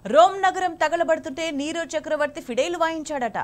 Rome నగరం తగలబడుతుంటే Nero చక్రవర్తి ఫిడైలు వాయించాడట.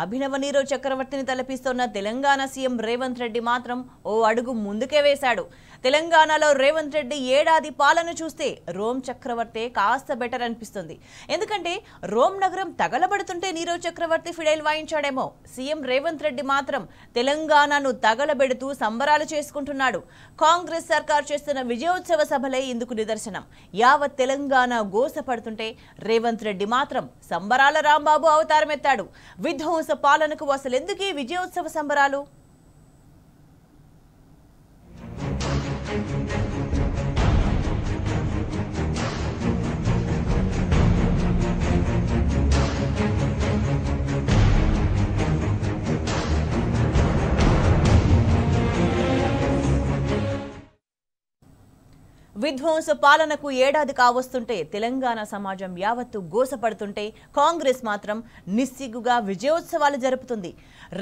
అభినవ Nero చక్రవర్తిని తలపిస్తున్న తెలంగాణ సీఎం రేవంత్ రెడ్డి మాత్రం ఓ అడుగు ముందుకే వేశాడు. తెలంగాణలో రేవంత్ రెడ్డి ఏడాది పాలన చూస్తే రోమ్ చక్రవర్తి కాస్త బెటర్ అనిపిస్తుంది. ఎందుకంటే రోమ్ నగరం తగలబడుతుంటే నీరో చక్రవర్తి ఫిడైల్ వాయించాడేమో. సీఎం రేవంత్ రెడ్డి మాత్రం తెలంగాణను తగలబెడుతూ సంబరాలు చేసుకుంటున్నాడు. కాంగ్రెస్ సర్కార్ చేస్తున్న విజయోత్సవ సభలే ఇందుకు నిదర్శనం. యావత్ తెలంగాణ గోసపడుతుంటే రేవంత్ రెడ్డి మాత్రం సంబరాల రాంబాబు అవతారమెత్తాడు. విధ్వంస పాలనకు అసలెందుకీ విజయోత్సవ సంబరాలు? విధ్వంస పాలనకు ఏడాది కావస్తుంటే తెలంగాణ సమాజం యావత్తు గోసపడుతుంటే కాంగ్రెస్ మాత్రం నిస్సిగ్గుగా విజయోత్సవాలు జరుపుతుంది.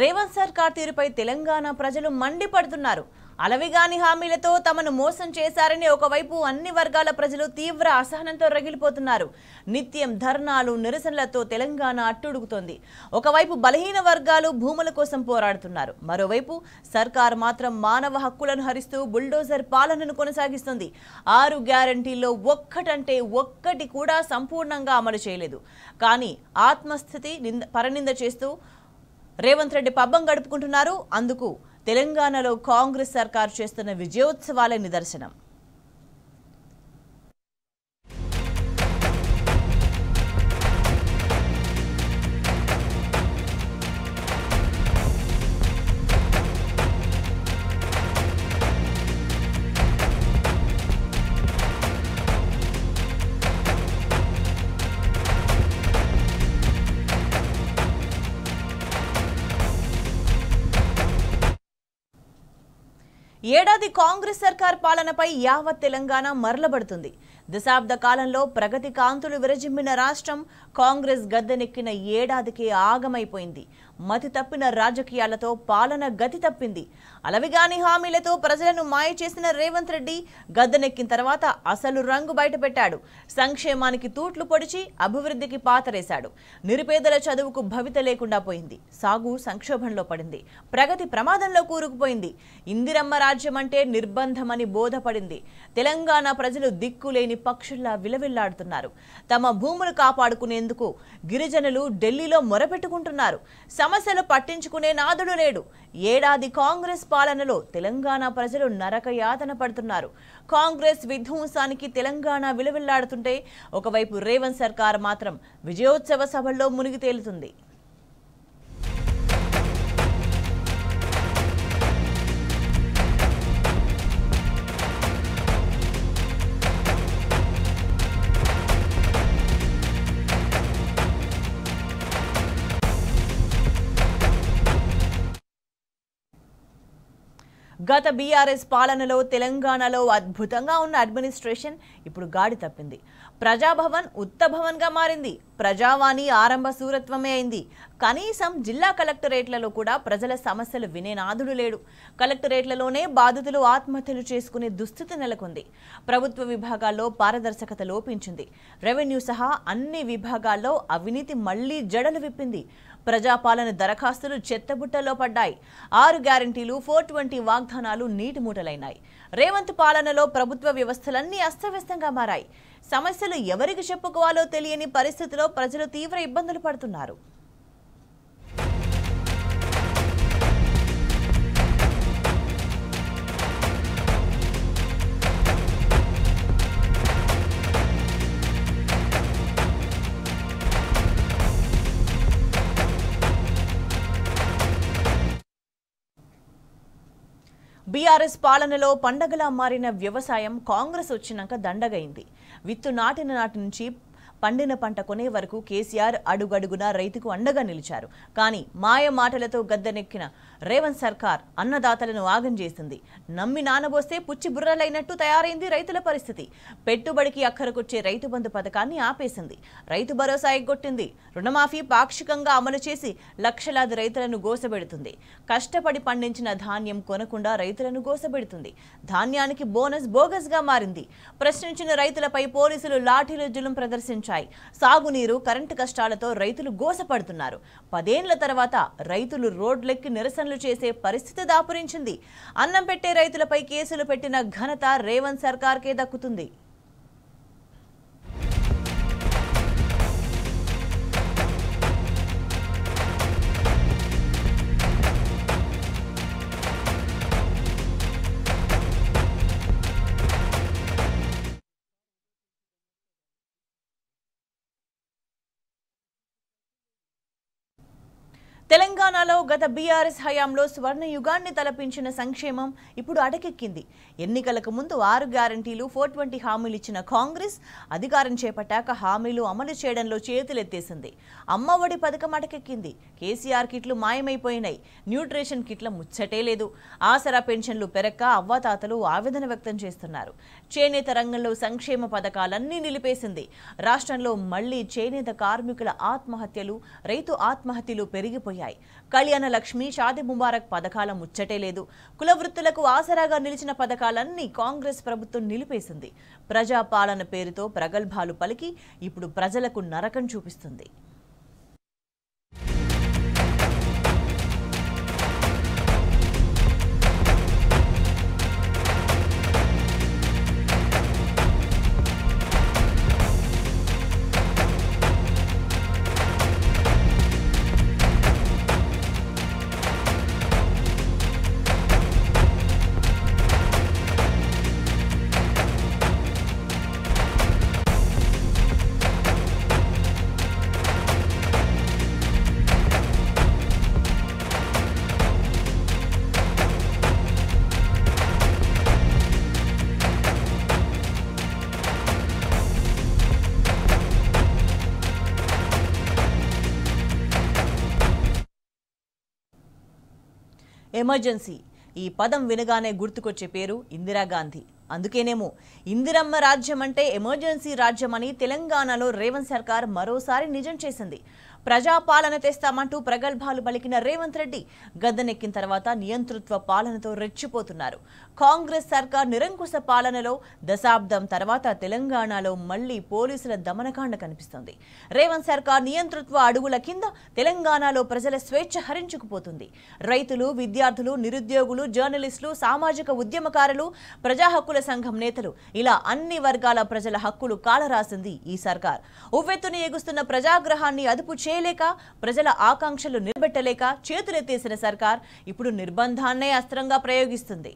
రేవంత్ సర్కార్ తీరుపై తెలంగాణ ప్రజలు మండిపడుతున్నారు. అలవిగాని హామీలతో తమను మోసం చేశారని ఒకవైపు అన్ని వర్గాల ప్రజలు తీవ్ర అసహనంతో రగిలిపోతున్నారు. నిత్యం ధర్నాలు, నిరసనలతో తెలంగాణ అట్టుడుగుతోంది. ఒకవైపు బలహీన వర్గాలు భూముల కోసం పోరాడుతున్నారు. మరోవైపు సర్కార్ మాత్రం మానవ హక్కులను హరిస్తూ బుల్డోజర్ పాలనను కొనసాగిస్తుంది. 6 గ్యారంటీల్లో ఒక్కటంటే ఒక్కటి కూడా సంపూర్ణంగా అమలు చేయలేదు. కానీ ఆత్మస్థితి పరనింద చేస్తూ రేవంత్ రెడ్డి పబ్బం గడుపుకుంటున్నారు. అందుకు తెలంగాణలో కాంగ్రెస్ సర్కార్ చేస్తున్న విజయోత్సవాలే నిదర్శనం. ఏడాది కాంగ్రెస్ సర్కార్ పాలనపై యావత్ తెలంగాణ మరలబడుతుంది. దశాబ్ద కాలంలో ప్రగతి కాంతులు విరజిమ్మిన రాష్ట్రం కాంగ్రెస్ గద్దెనెక్కిన ఏడాదికి ఆగమైపోయింది. మతి తప్పిన రాజకీయాలతో పాలన గతి తప్పింది. అలవిగాని హామీలతో ప్రజలను మాయ చేసిన రేవంత్ రెడ్డి గద్దెనెక్కిన తర్వాత అసలు రంగు బయటపెట్టాడు. సంక్షేమానికి తూట్లు పొడిచి అభివృద్ధికి పాతరేశాడు. నిరుపేదల చదువుకు భవిత లేకుండా పోయింది. సాగు సంక్షోభంలో పడింది. ప్రగతి ప్రమాదంలో కూరుకుపోయింది. ఇందిరమ్మ రాజ్యం అంటే నిర్బంధమని బోధపడింది. తెలంగాణ ప్రజలు దిక్కులేని పక్షుల్లా విలవిల్లాడుతున్నారు. తమ భూములు కాపాడుకునేందుకు గిరిజనులు ఢిల్లీలో మొరపెట్టుకుంటున్నారు. సమస్యలు పట్టించుకునే నాదుడు లేడు. ఏడాది కాంగ్రెస్ పాలనలో తెలంగాణ ప్రజలు నరక యాతన పడుతున్నారు. కాంగ్రెస్ విధ్వంసానికి తెలంగాణ విలవిల్లాడుతుంటే ఒకవైపు రేవంత్ సర్కార్ మాత్రం విజయోత్సవ సభల్లో మునిగి తేలుతుంది. గత బీఆర్ఎస్ పాలనలో తెలంగాణలో అద్భుతంగా ఉన్న అడ్మినిస్ట్రేషన్ ఇప్పుడు గాడి తప్పింది. ప్రజాభవన్ ఉత్తభవన్గా మారింది. ప్రజావాణి ఆరంభ సూరత్వమే అయింది. కనీసం జిల్లా కలెక్టరేట్లలో కూడా ప్రజల సమస్యలు వినే నాదుడు లేడు. కలెక్టరేట్లలోనే బాధితులు ఆత్మహత్యలు చేసుకునే దుస్థితి నెలకొంది. ప్రభుత్వ విభాగాల్లో పారదర్శకత లోపించింది. రెవెన్యూ సహా అన్ని విభాగాల్లో అవినీతి మళ్లీ జడలు విప్పింది. ప్రజాపాలన దరఖాస్తులు చెత్తబుట్టలో పడ్డాయి. 6 గ్యారంటీలు, 420 వాగ్దానాలు నీటిమూటలైనాయి. రేవంత్ పాలనలో ప్రభుత్వ వ్యవస్థలన్నీ అస్తవ్యస్తంగా మారాయి. సమస్యలు ఎవరికి చెప్పుకోవాలో తెలియని పరిస్థితిలో ప్రజలు తీవ్ర ఇబ్బందులు పడుతున్నారు. బీఆర్ఎస్ పాలనలో పండగలా మారిన వ్యవసాయం కాంగ్రెస్ వచ్చినాక దండగైంది. విత్తు నాటిన నాటి నుంచి పండిన పంట కొనే వరకు కేసీఆర్ అడుగడుగునా రైతుకు అండగా నిలిచారు. కానీ మాయ మాటలతో గద్దెనెక్కిన రేవంత్ సర్కార్ అన్నదాతలను ఆగం చేసింది. నమ్మి నానబోస్తే పుచ్చి బుర్రలైనట్టు తయారైంది రైతుల పరిస్థితి. పెట్టుబడికి అక్కరకొచ్చే రైతు బంధు పథకాన్ని ఆపేసింది. రైతు భరోసా ఎగ్గొట్టింది. రుణమాఫీ పాక్షికంగా అమలు చేసి లక్షలాది రైతులను గోసబెడుతుంది. కష్టపడి పండించిన ధాన్యం కొనకుండా రైతులను గోసబెడుతుంది. ధాన్యానికి బోనస్ బోగస్గా మారింది. ప్రశ్నించిన రైతులపై పోలీసులు లాఠీలు జులుం ప్రదర్శించారు. వచ్చాయి. సాగునీరు, కరెంటు కష్టాలతో రైతులు గోసపడుతున్నారు. 10 ఏళ్ల తర్వాత రైతులు రోడ్లెక్కి నిరసనలు చేసే పరిస్థితి దాపురించింది. అన్నం పెట్టే రైతులపై కేసులు పెట్టిన ఘనత రేవంత్ సర్కార్కే దక్కుతుంది. తెలంగాణలో గత బీఆర్ఎస్ హయాంలో స్వర్ణ యుగాన్ని తలపించిన సంక్షేమం ఇప్పుడు అటకెక్కింది. ఎన్నికలకు ముందు 6 గ్యారంటీలు, 420 హామీలు ఇచ్చిన కాంగ్రెస్ అధికారం చేపట్టాక హామీలు అమలు చేయడంలో చేతులెత్తేసింది. అమ్మఒడి పథకం అటకెక్కింది. కేసీఆర్ కిట్లు మాయమైపోయినాయి. న్యూట్రిషన్ కిట్ల ముచ్చటే లేదు. ఆసరా పెన్షన్లు పెరక్క అవ్వాతాతలు ఆవేదన వ్యక్తం చేస్తున్నారు. చేనేత రంగంలో సంక్షేమ పథకాలన్నీ నిలిపేసింది. రాష్ట్రంలో మళ్లీ చేనేత కార్మికుల ఆత్మహత్యలు, రైతు ఆత్మహత్యలు పెరిగిపోయాయి. కళ్యాణ లక్ష్మి, షాదీ ముబారక్ పథకాల ముచ్చటే లేదు. కుల వృత్తులకు ఆసరాగా నిలిచిన పథకాలన్నీ కాంగ్రెస్ ప్రభుత్వం నిలిపేసింది. ప్రజాపాలన పేరుతో ప్రగల్భాలు పలికి ఇప్పుడు ప్రజలకు నరకం చూపిస్తుంది. ఎమర్జెన్సీ ఈ పదం వినగానే గుర్తుకొచ్చే పేరు ఇందిరాగాంధీ. అందుకేనేమో ఇందిరమ్మ రాజ్యం అంటే ఎమర్జెన్సీ రాజ్యం అని తెలంగాణలో రేవంత్ సర్కార్ మరోసారి నిజం చేసింది. ప్రజాపాలన తెస్తామంటూ ప్రగల్భాలు పలికిన రేవంత్ రెడ్డి గద్దెనెక్కిన తర్వాత నియంతృత్వ పాలనతో రెచ్చిపోతున్నారు. కాంగ్రెస్ సర్కార్ నిరంకుశ పాలనలో దశాబ్దం తర్వాత తెలంగాణలో మళ్లీ పోలీసుల దమనకాండ కనిపిస్తోంది. రేవంత్ సర్కార్ నియంతృత్వ అడుగుల కింద తెలంగాణలో ప్రజల స్వేచ్ఛ హరించుకుపోతుంది. రైతులు, విద్యార్థులు, నిరుద్యోగులు, జర్నలిస్టులు, సామాజిక ఉద్యమకారులు, ప్రజా హక్కుల సంఘం నేతలు ఇలా అన్ని వర్గాల ప్రజల హక్కులు కాలరాసింది ఈ సర్కార్. ఉవ్వెత్తున ఎగుస్తున్న ప్రజాగ్రహాన్ని అదుపు చేయలేక, ప్రజల ఆకాంక్షలు నిలబెట్టలేక చేతులెత్తేసిన సర్కార్ ఇప్పుడు నిర్బంధాన్నే అస్త్రంగా ప్రయోగిస్తుంది.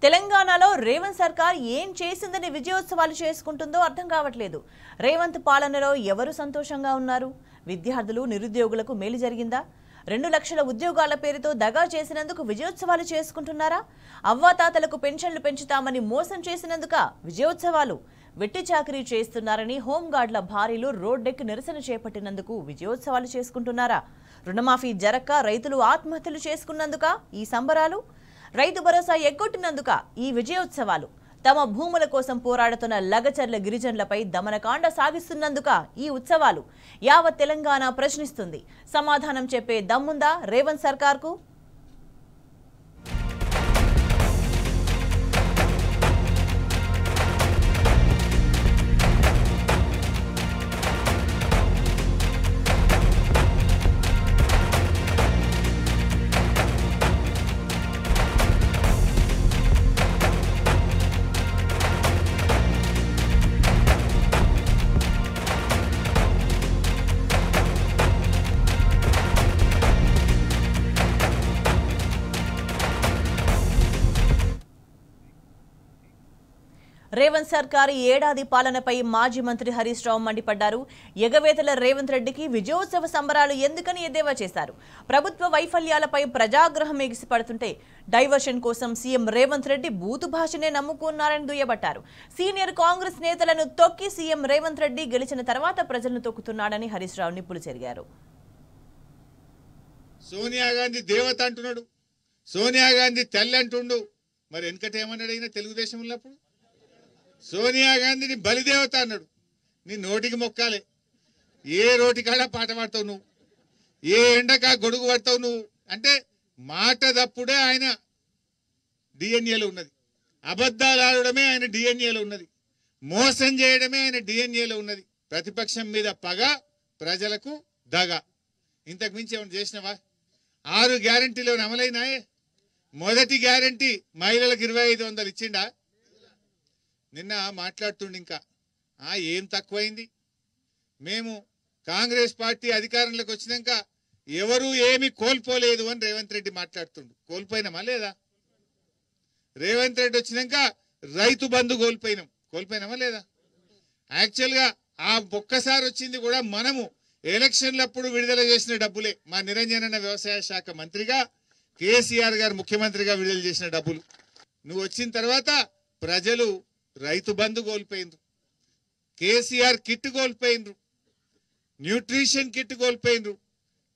తెలంగాణలో రేవంత్ సర్కార్ ఏం చేసిందని విజయోత్సవాలు చేసుకుంటుందో అర్థం కావట్లేదు. రేవంత్ పాలనలో ఎవరు సంతోషంగా ఉన్నారు? విద్యార్థులు, నిరుద్యోగులకు మేలు జరిగిందా? 2 లక్షల ఉద్యోగాల పేరుతో దగా చేసినందుకు విజయోత్సవాలు చేసుకుంటున్నారా? అవ్వాతాతలకు పెన్షన్లు పెంచుతామని మోసం చేసినందుక విజయోత్సవాలు? వెట్టి చాకరీ చేస్తున్నారని హోంగార్డుల భార్యలు రోడ్డెక్కి నిరసన చేపట్టినందుకు విజయోత్సవాలు చేసుకుంటున్నారా? రుణమాఫీ జరక్క రైతులు ఆత్మహత్యలు చేసుకున్నందుక ఈ సంబరాలు? రైతు భరోసా ఎగ్గొట్టినందుక ఈ విజయోత్సవాలు? తమ భూముల కోసం పోరాడుతున్న లగచర్ల గిరిజనులపై దమనకాండ సాగిస్తున్నందుక ఈ ఉత్సవాలు? యావత్ తెలంగాణ ప్రశ్నిస్తుంది. సమాధానం చెప్పే దమ్ముందా రేవంత్ సర్కార్కు? రేవంత్ సర్కార్ ఏడాది పాలనపై మాజీ మంత్రి హరీష్ రావు మండిపడ్డారు. ఎగవేతల రేవంత్ రెడ్డికి విజయోత్సవ సంబరాలు ఎందుకని ఎద్దేవా చేశారు. ప్రభుత్వ వైఫల్యాలపై ప్రజాగ్రహం ఎగిసిపడుతుంటే డైవర్షన్ కోసం సీఎం రేవంత్ రెడ్డి బూతు భాషనే నమ్ముకున్నారని దుయ్యబట్టారు. సీనియర్ కాంగ్రెస్ నేతలను తొక్కి సీఎం రేవంత్ రెడ్డి గెలిచిన తర్వాత ప్రజలను తొక్కుతున్నాడని హరీష్ రావు నిప్పులు చెరిగారు. సోనియా గాంధీ దేవత అంటున్నాడు, సోనియా గాంధీ తల్లి అంటుండు. మరి వెనకట ఏమన్నాడు అయినా తెలుగుదేశం ఉన్నప్పుడు? సోనియా గాంధీని బలిదేవత అన్నాడు. నీ నోటికి మొక్కాలే. ఏ రోటికాడ పాట పాడతావు నువ్వు, ఏ ఎండకా గొడుగు పడతావు నువ్వు అంటే మాట తప్పుడే ఆయన డిఎన్ఏలో ఉన్నది. అబద్ధాలు ఆడడమే ఆయన డిఎన్ఏలో ఉన్నది. మోసం చేయడమే ఆయన డిఎన్ఏలో ఉన్నది. ప్రతిపక్షం మీద పగ, ప్రజలకు దగ. ఇంతకు మించి ఏమైనా చేసినవా? 6 గ్యారంటీలు అమలైనాయే. మొదటి గ్యారంటీ మహిళలకు 2500 ఇచ్చిండా? నిన్న మాట్లాడుతుండే ఇంకా ఏం తక్కువైంది. మేము కాంగ్రెస్ పార్టీ అధికారంలోకి వచ్చినాక ఎవరు ఏమి కోల్పోలేదు అని రేవంత్ రెడ్డి మాట్లాడుతుండు. కోల్పోయినామా లేదా? రేవంత్ రెడ్డి వచ్చినాక రైతు బంధు కోల్పోయినామా లేదా? యాక్చువల్గా ఆ ఒక్కసారి వచ్చింది కూడా మనము ఎలక్షన్లప్పుడు విడుదల చేసిన డబ్బులే. మా నిరంజన్ వ్యవసాయ శాఖ మంత్రిగా, కేసీఆర్ గారు ముఖ్యమంత్రిగా విడుదల చేసిన డబ్బులు. నువ్వు వచ్చిన తర్వాత ప్రజలు రైతు బంధు కోల్పోయినరు, కేసీఆర్ కిట్ కోల్పోయినరు, న్యూట్రిషన్ కిట్ కోల్పోయినరు,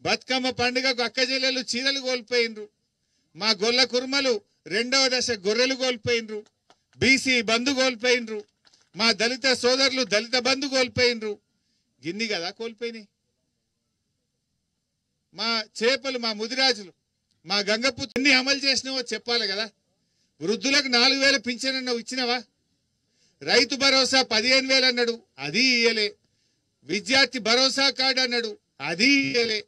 బతుకమ్మ పండుగకు అక్కజెల్లెలు చీరలు కోల్పోయినరు, మా గొల్ల కుర్మలు 2వ దశ గొర్రెలు కోల్పోయినరు, బీసీ బంధు కోల్పోయినరు, మా దళిత సోదరులు దళిత బంధు కోల్పోయినరు. గిన్ని కదా కోల్పోయినాయి. మా చేపలు, మా ముదిరాజులు, మా గంగపుత్రు ఎన్ని అమలు చేసినావో చెప్పాలి కదా. వృద్ధులకు 4000 పింఛన్ అన్నావు, ఇచ్చినవా? రైతు భరోసా 15,000 అన్నాడు, అది ఇయ్యలే. విద్యార్థి భరోసా కార్డు అన్నాడు, అది ఇయ్యలే.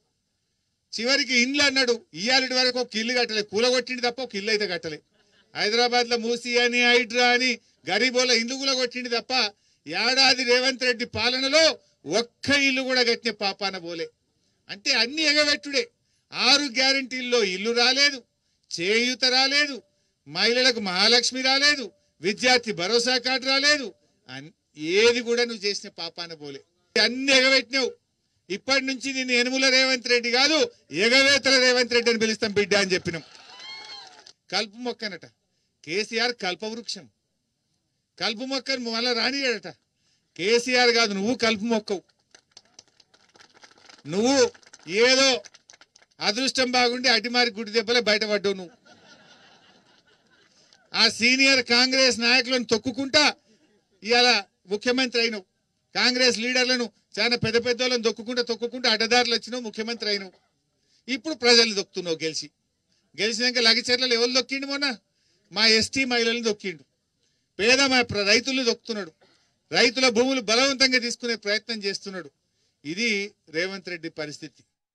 చివరికి ఇండ్లు అన్నాడు, ఇయ్యాలటి వరకు ఒక ఇల్లు కట్టలే. కూలగొట్టింది తప్ప ఒక ఇల్లు అయితే కట్టలే. హైదరాబాద్ లో మూసి అని, హైడ్రా అని, గరీబోల ఇల్లు కూడా కొట్టింది తప్ప ఏడాది రేవంత్ రెడ్డి పాలనలో ఒక్క ఇల్లు కూడా కట్టిన పాపాన పోలే. అంటే అన్ని ఎగబెట్టుడే. 6 గ్యారంటీల్లో ఇల్లు రాలేదు, చేయూత రాలేదు, మహిళలకు మహాలక్ష్మి రాలేదు, విద్యార్థి భరోసా కార్డు రాలేదు. ఏది కూడా నువ్వు చేసిన పాపాన పోలే. అన్ని ఎగబెట్టినావు. ఇప్పటి నుంచి నిన్ను యనుమల రేవంత్ రెడ్డి కాదు, ఎగవేతల రేవంత్ రెడ్డి అని పిలుస్తాం బిడ్డ అని చెప్పినాం. కలుపు మొక్కనట కేసీఆర్, కల్పవృక్షం. కలుపు మొక్కను మళ్ళా రానియడట. కేసీఆర్ కాదు, నువ్వు కలుపు మొక్కవు. నువ్వు ఏదో అదృష్టం బాగుండి అటిమారి గుడి దెబ్బలే బయటపడ్డావు. నువ్వు ఆ సీనియర్ కాంగ్రెస్ నాయకులను తొక్కుకుంటా ఇవాళ ముఖ్యమంత్రి అయినవు. కాంగ్రెస్ లీడర్లను చాలా పెద్ద పెద్దలను తొక్కుకుంటా అడ్డదారులు వచ్చినావు, ముఖ్యమంత్రి అయినవు. ఇప్పుడు ప్రజలు దొక్కుతున్నావు. గెలిచినాక లగచర్లలో ఎవరు దొక్కిండు? మొన్న మా ఎస్టీ మహిళలను దొక్కిండు. పేద మా రైతులను దొక్కుతున్నాడు. రైతుల భూములు బలవంతంగా తీసుకునే ప్రయత్నం చేస్తున్నాడు. ఇది రేవంత్ రెడ్డి పరిస్థితి.